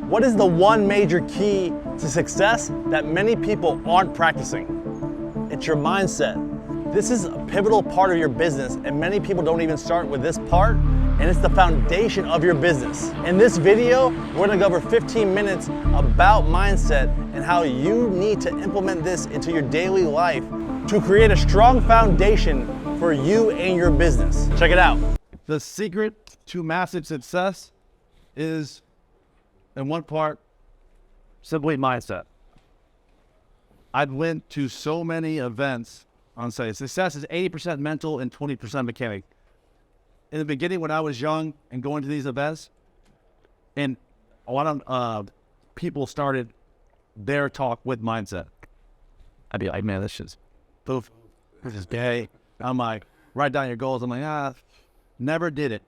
What is the one major key to success that many people aren't practicing? It's your mindset. This is a pivotal part of your business, and many people don't even start with this part, and it's the foundation of your business. In this video, we're gonna go over 15 minutes about mindset and how you need to implement this into your daily life to create a strong foundation for you and your business. Check it out. The secret to massive success is, in one part, simply mindset. I've went to so many events on say success is 80% mental and 20% mechanic. In the beginning, when I was young and going to these events, and a lot of people started their talk with mindset. I'd be like, man, this is poof, this is gay. I'm like, write down your goals. I'm like, never did it.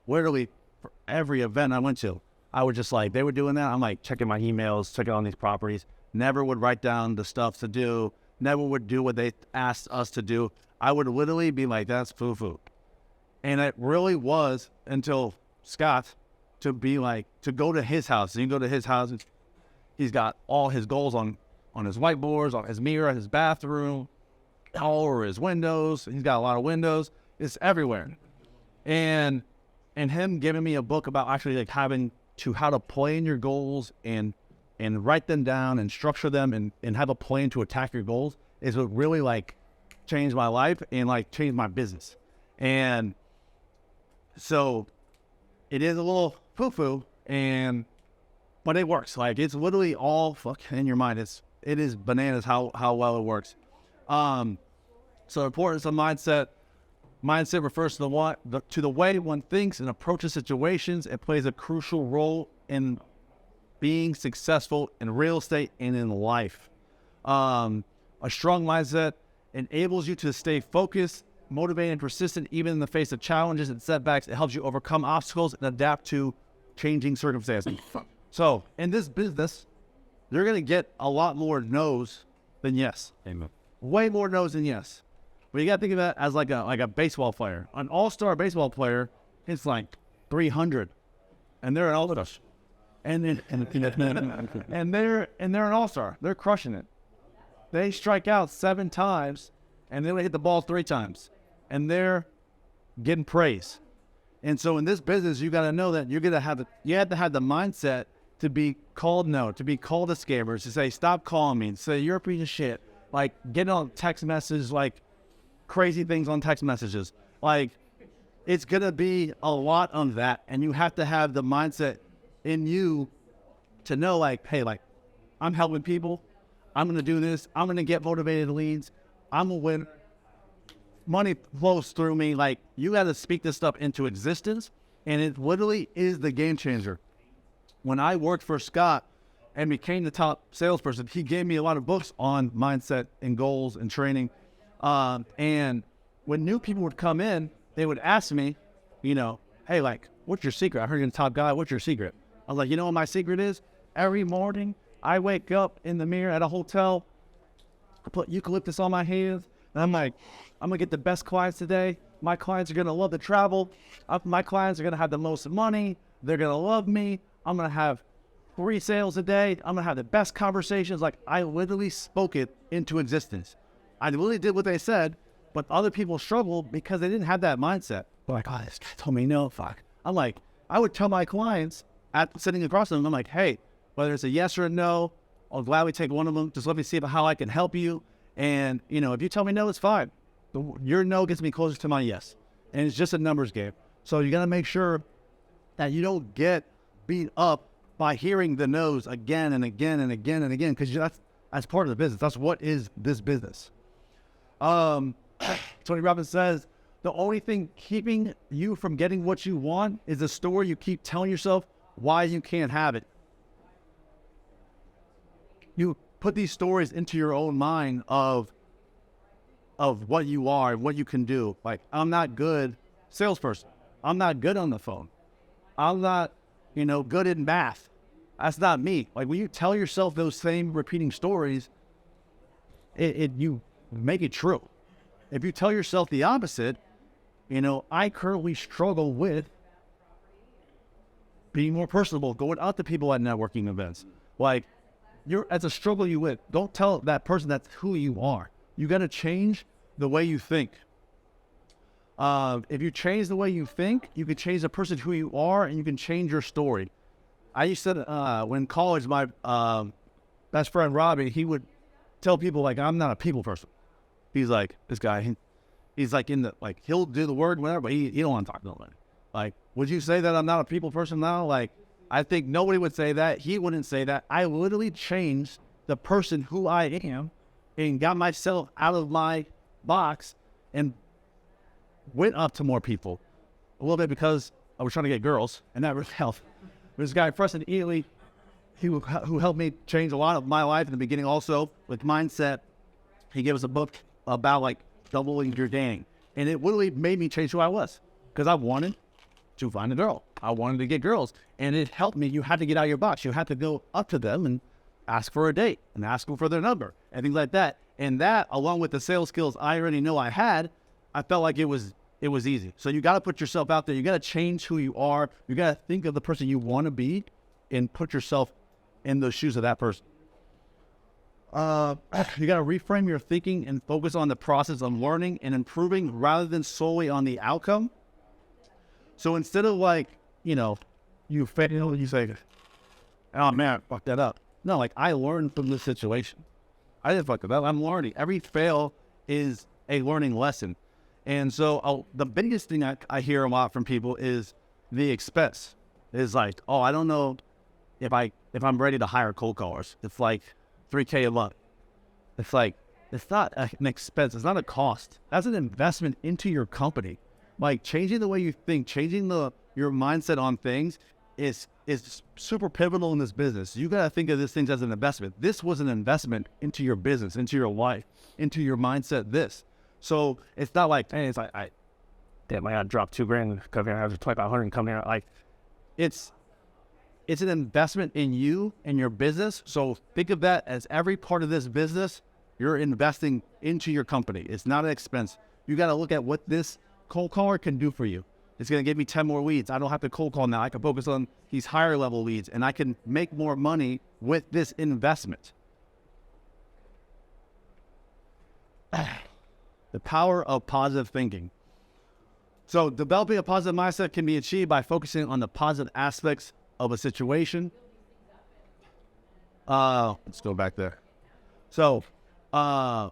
Literally, for every event I went to, I would just like, they were doing that. I'm like checking my emails, checking on these properties. Never would write down the stuff to do. Never would do what they asked us to do. I would literally be like, that's foo-foo. And it really was until Scott to be like, to go to his house. And you go to his house, he's got all his goals on his whiteboards, on his mirror, his bathroom, all over his windows. He's got a lot of windows. It's everywhere. And him giving me a book about actually like having to how to plan your goals and write them down and structure them and have a plan to attack your goals is what really like changed my life and like changed my business. And so it is a little foo-foo, but it works. Like it's literally all fucking in your mind. It is bananas how well it works. So the importance of mindset. Mindset refers to the way one thinks and approaches situations. It plays a crucial role in being successful in real estate and in life. A strong mindset enables you to stay focused, motivated, and persistent even in the face of challenges and setbacks. It helps you overcome obstacles and adapt to changing circumstances. So in this business, you're going to get a lot more no's than yes. Amen. Way more no's than yes. But you got to think of that as like a baseball player. An all-star baseball player, it's like 300, and they're an all-star. And they're an all-star. They're crushing it. They strike out 7 times, and then they hit the ball 3 times, and they're getting praise. And so in this business, you got to know that you have to have the mindset to be called no, to be called a scammer, to say stop calling me, to say you're a piece of shit, like getting on text messages, like crazy things on text messages. Like it's gonna be a lot of that, and you have to have the mindset in you to know like, hey, like I'm helping people, I'm gonna do this, I'm gonna get motivated leads, I'm a winner, money flows through me. Like you got to speak this stuff into existence, and it literally is the game changer. When I worked for Scott and became the top salesperson, he gave me a lot of books on mindset and goals and training. And when new people would come in, they would ask me, hey, like, what's your secret? I heard you're the top guy. What's your secret? I was like, you know what my secret is? Every morning I wake up in the mirror at a hotel, I put eucalyptus on my hands, and I'm like, I'm going to get the best clients today. My clients are going to love to travel. My clients are going to have the most money. They're going to love me. I'm going to have 3 sales a day. I'm going to have the best conversations. Like I literally spoke it into existence. I really did what they said, but other people struggled because they didn't have that mindset. They're like, oh, this guy told me no, fuck. I'm like, I would tell my clients sitting across from them, I'm like, hey, whether it's a yes or a no, I'll gladly take one of them. Just let me see how I can help you. And, if you tell me no, it's fine. Your no gets me closer to my yes. And it's just a numbers game. So you got to make sure that you don't get beat up by hearing the no's again and again and again and again, because that's part of the business. That's what is this business. Tony Robbins says, the only thing keeping you from getting what you want is the story you keep telling yourself why you can't have it. You put these stories into your own mind of what you are and what you can do. Like, I'm not good salesperson. I'm not good on the phone. I'm not, good in math. That's not me. Like when you tell yourself those same repeating stories, you make it true. If you tell yourself the opposite, I currently struggle with being more personable, going out to people at networking events. Like, as a struggle you with, don't tell that person that's who you are. You got to change the way you think. If you change the way you think, you can change the person who you are, and you can change your story. I used to, when in college, my best friend Robbie, he would tell people, like, I'm not a people person. He's like, this guy, he's like he'll do the word, whatever, but he don't want to talk to nobody. Like, would you say that I'm not a people person now? Like, I think nobody would say that. He wouldn't say that. I literally changed the person who I am and got myself out of my box and went up to more people. A little bit because I was trying to get girls, and that really helped. This guy, Preston Ely, who helped me change a lot of my life in the beginning also with mindset. He gave us a book about, like, doubling your dating. And it literally made me change who I was because I wanted to find a girl. I wanted to get girls, and it helped me. You had to get out of your box. You had to go up to them and ask for a date and ask them for their number and things like that. And that, along with the sales skills I already know I had, I felt like it was easy. So you got to put yourself out there. You got to change who you are. You got to think of the person you want to be and put yourself in the shoes of that person. You got to reframe your thinking and focus on the process of learning and improving rather than solely on the outcome. So instead of, like, you fail and you say, oh man, I fucked that up. No, like, I learned from this situation. I didn't fuck it up. I'm learning. Every fail is a learning lesson. And so the biggest thing I hear a lot from people is the expense. Is like, oh, I don't know if I'm ready to hire cold callers. It's like $3,000 a month. It's like, it's not an expense. It's not a cost. That's an investment into your company. Like, changing the way you think, changing your mindset on things is super pivotal in this business. You got to think of these things as an investment. This was an investment into your business, into your life, into your mindset. So it's not like, hey, it's like, I gotta drop $2,000 because I have $2,500 and come here. Like, it's an investment in you and your business. So think of that as every part of this business, you're investing into your company. It's not an expense. You got to look at what this cold caller can do for you. It's going to give me 10 more leads. I don't have to cold call now. I can focus on these higher level leads, and I can make more money with this investment. The power of positive thinking. So developing a positive mindset can be achieved by focusing on the positive aspects of a situation. Let's go back there. So when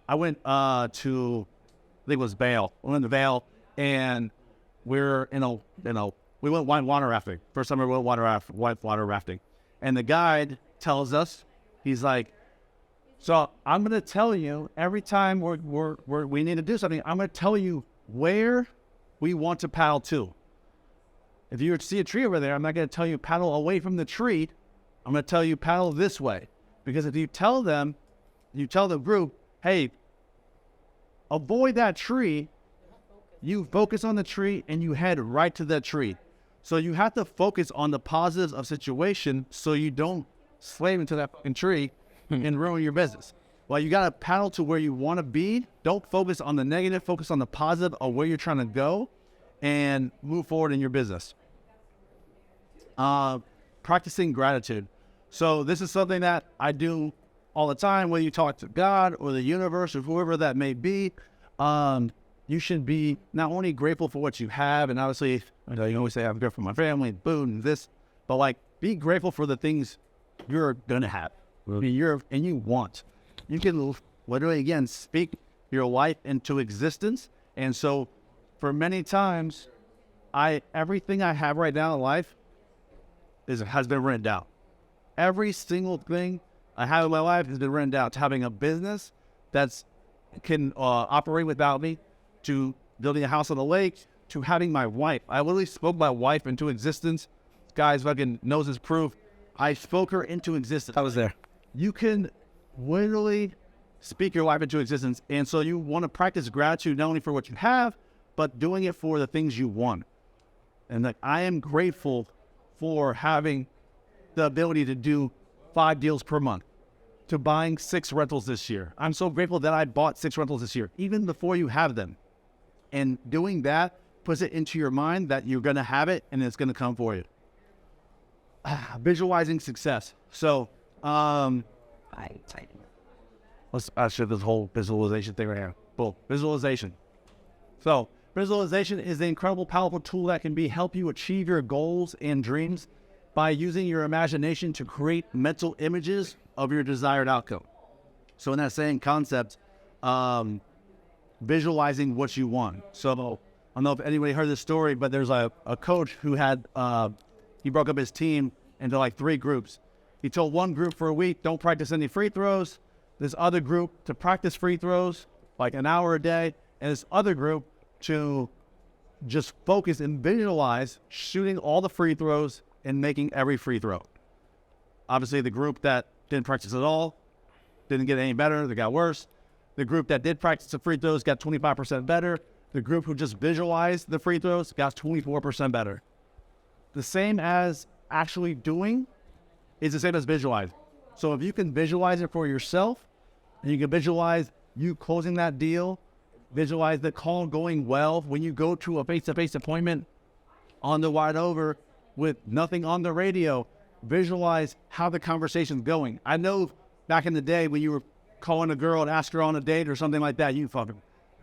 I went to, I think it was Vail. We went to Vail, and we're we went water rafting. First time we went water rafting. And the guide tells us, he's like, so I'm going to tell you every time we need to do something, I'm going to tell you where we want to paddle to. If you see a tree over there, I'm not going to tell you paddle away from the tree. I'm going to tell you paddle this way. Because if you tell the group, hey, avoid that tree, you focus on the tree and you head right to that tree. So you have to focus on the positives of situation so you don't slam into that fucking tree and ruin your business. Well, you got to paddle to where you want to be. Don't focus on the negative. Focus on the positive of where you're trying to go and move forward in your business. Practicing gratitude. So this is something that I do all the time, whether you talk to God or the universe or whoever that may be. You should be not only grateful for what you have, and obviously, you always say I'm grateful for my family, food, and this, but like, be grateful for the things you're gonna have, and you want. You can literally, again, speak your life into existence. And so, for many times, everything I have right now in life has been written down. Every single thing I have in my life has been written down. To having a business that can operate without me, to building a house on the lake, to having my wife. I literally spoke my wife into existence. This guy's fucking knows his proof. I spoke her into existence. I was there. You can literally speak your life into existence. And so you want to practice gratitude not only for what you have, but doing it for the things you want. And like, I am grateful for having the ability to do 5 deals per month, to buying 6 rentals this year. I'm so grateful that I bought 6 rentals this year, even before you have them. And doing that puts it into your mind that you're going to have it and it's going to come for you. Visualizing success. So, let's show this whole visualization thing right here. Boom, visualization. So, visualization is an incredible, powerful tool that can help you achieve your goals and dreams by using your imagination to create mental images of your desired outcome. So in that same concept, visualizing what you want. So I don't know if anybody heard this story, but there's a coach who had, he broke up his team into like 3 groups. He told one group for a week, don't practice any free throws. This other group to practice free throws, like an hour a day. And this other group to just focus and visualize shooting all the free throws and making every free throw. Obviously, the group that didn't practice at all didn't get any better, they got worse. The group that did practice the free throws got 25% better. The group who just visualized the free throws got 24% better. The same as actually doing is the same as visualizing. So if you can visualize it for yourself, and you can visualize you closing that deal, visualize the call going well, when you go to a face-to-face appointment on the wide over with nothing on the radio, visualize how the conversation's going. I know back in the day when you were calling a girl and ask her on a date or something like that, you fucking,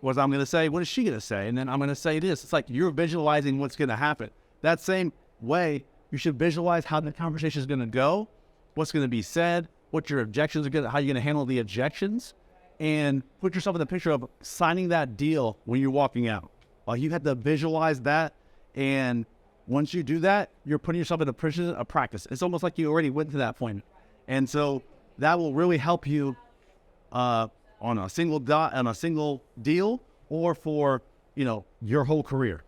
what I'm going to say, what is she going to say? And then I'm going to say this. It's like you're visualizing what's going to happen. That same way, you should visualize how the conversation is going to go, what's going to be said, what your objections are going to, how you're going to handle the objections, and put yourself in the picture of signing that deal when you're walking out. Like you have to visualize that, and once you do that, you're putting yourself in a position of practice. It's almost like you already went to that point. And so that will really help you on a single deal or for, your whole career.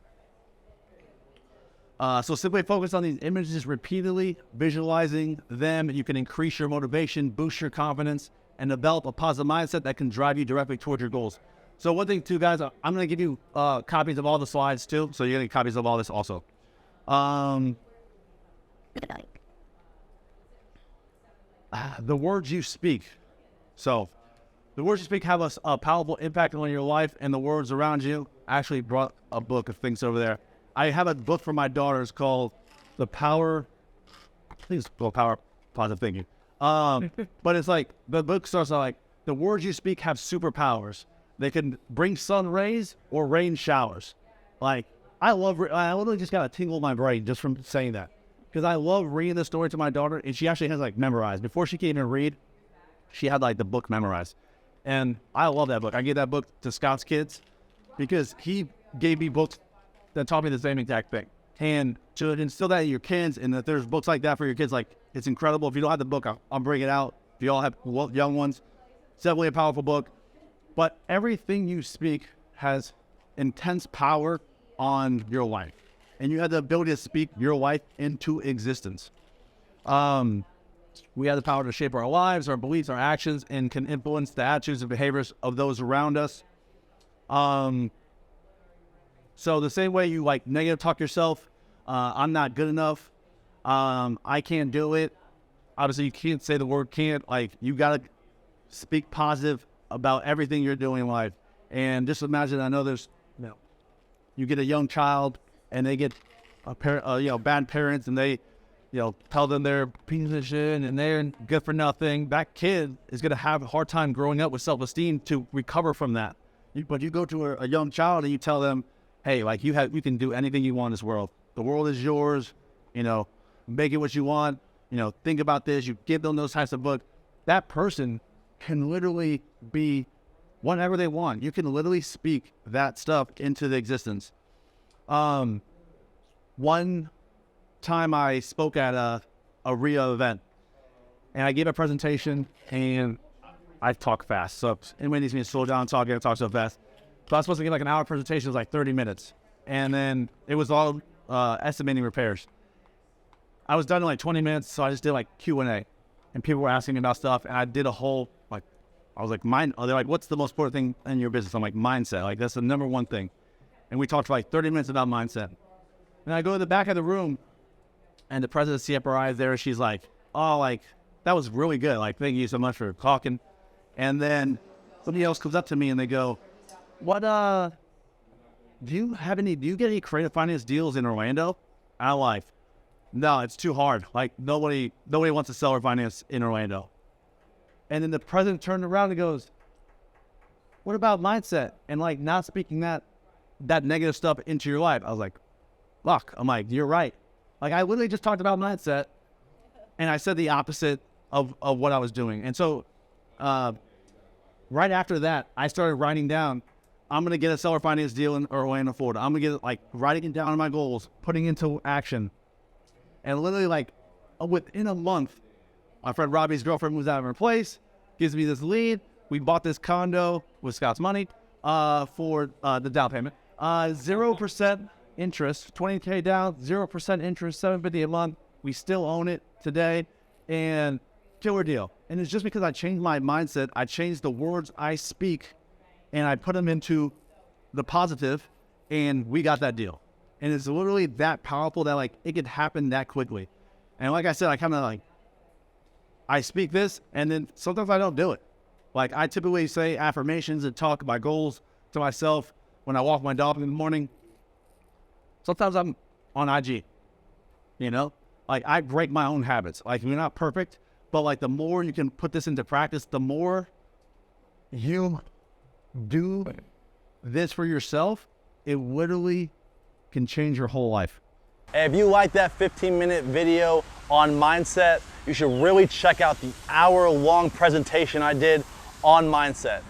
So simply focus on these images repeatedly, visualizing them. You can increase your motivation, boost your confidence, and develop a positive mindset that can drive you directly towards your goals. So one thing too, guys, I'm going to give you copies of all the slides too. So you're going to get copies of all this also. The words you speak. So the words you speak have a powerful impact on your life and the words around you. I actually brought a book of things over there. I have a book for my daughters called The Power, I think it's called Power Positive Thinking. But it's like, the book starts out like, the words you speak have superpowers. They can bring sun rays or rain showers. Like, I literally just got a tingle in my brain just from saying that. Because I love reading the story to my daughter, and she actually has like memorized. Before she can even read, she had like the book memorized. And I love that book. I gave that book to Scott's kids because he gave me books that taught me the same exact thing. And to instill that in your kids, and that there's books like that for your kids, like, it's incredible. If you don't have the book, I'll bring it out. If you all have young ones, it's definitely a powerful book. But everything you speak has intense power on your life. And you have the ability to speak your life into existence. We have the power to shape our lives, our beliefs, our actions, and can influence the attitudes and behaviors of those around us. So the same way you like negative talk yourself, I'm not good enough, I can't do it. Obviously you can't say the word can't. Like, you got to speak positive about everything you're doing in life. And just imagine, I know there's, you get a young child and they get bad parents, and they, tell them they're piece of shit and they're good for nothing. That kid is going to have a hard time growing up with self-esteem to recover from that. But you go to a young child and you tell them, hey, like, you can do anything you want in this world. The world is yours, make it what you want, think about this. You give them those types of books. That person can literally be whatever they want. You can literally speak that stuff into the existence. One time I spoke at a RIA event, and I gave a presentation, and I talk fast. So if anybody needs me to slow down talking, I talk so fast. So I was supposed to give like an hour presentation. It was like 30 minutes. And then it was all estimating repairs. I was done in like 20 minutes, so I just did like Q&A. And people were asking me about stuff, and I did a whole, like, I was like, they're like, what's the most important thing in your business? I'm like, mindset. Like, that's the number one thing. And we talked for like 30 minutes about mindset. And I go to the back of the room, and the president of CFRI is there. She's like, oh, like, that was really good. Like, thank you so much for talking. And then somebody else comes up to me, and they go, what do you get any creative finance deals in Orlando? I'm like, no, it's too hard. Like nobody wants to seller finance in Orlando. And then the president turned around and goes, what about mindset? And like not speaking that negative stuff into your life. I was like, fuck, I'm like, you're right. Like I literally just talked about mindset and I said the opposite of what I was doing. And so right after that, I started writing down, I'm going to get a seller finance deal in Orlando, Florida. I'm going to get writing it down on my goals, putting into action. And literally like within a month, my friend Robbie's girlfriend moves out of her place, gives me this lead. We bought this condo with Scott's money for the down payment. 0% interest, 20K down, 0% interest, $750 a month. We still own it today, and killer deal. And it's just because I changed my mindset. I changed the words I speak, and I put them into the positive, and we got that deal. And it's literally that powerful that like it could happen that quickly. And like I said, I kind of like, I speak this, and then sometimes I don't do it. Like I typically say affirmations and talk my goals to myself when I walk my dog in the morning. Sometimes I'm on IG, you know? Like I break my own habits. Like we're not perfect, but like the more you can put this into practice, the more you do this for yourself, it literally can change your whole life. If you like that 15-minute video on mindset, you should really check out the hour-long presentation I did on mindset.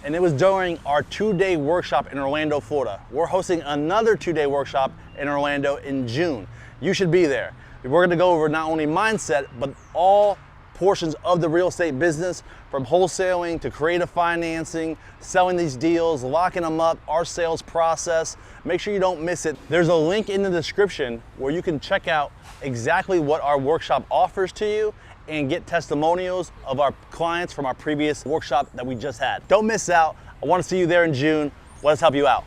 And it was during our 2-day workshop in Orlando, Florida. We're hosting another 2-day workshop in Orlando in June. You should be there. We're gonna go over not only mindset, but all portions of the real estate business, from wholesaling to creative financing, selling these deals, locking them up, our sales process. Make sure you don't miss it. There's a link in the description where you can check out exactly what our workshop offers to you and get testimonials of our clients from our previous workshop that we just had. Don't miss out. I want to see you there in June. Let us help you out.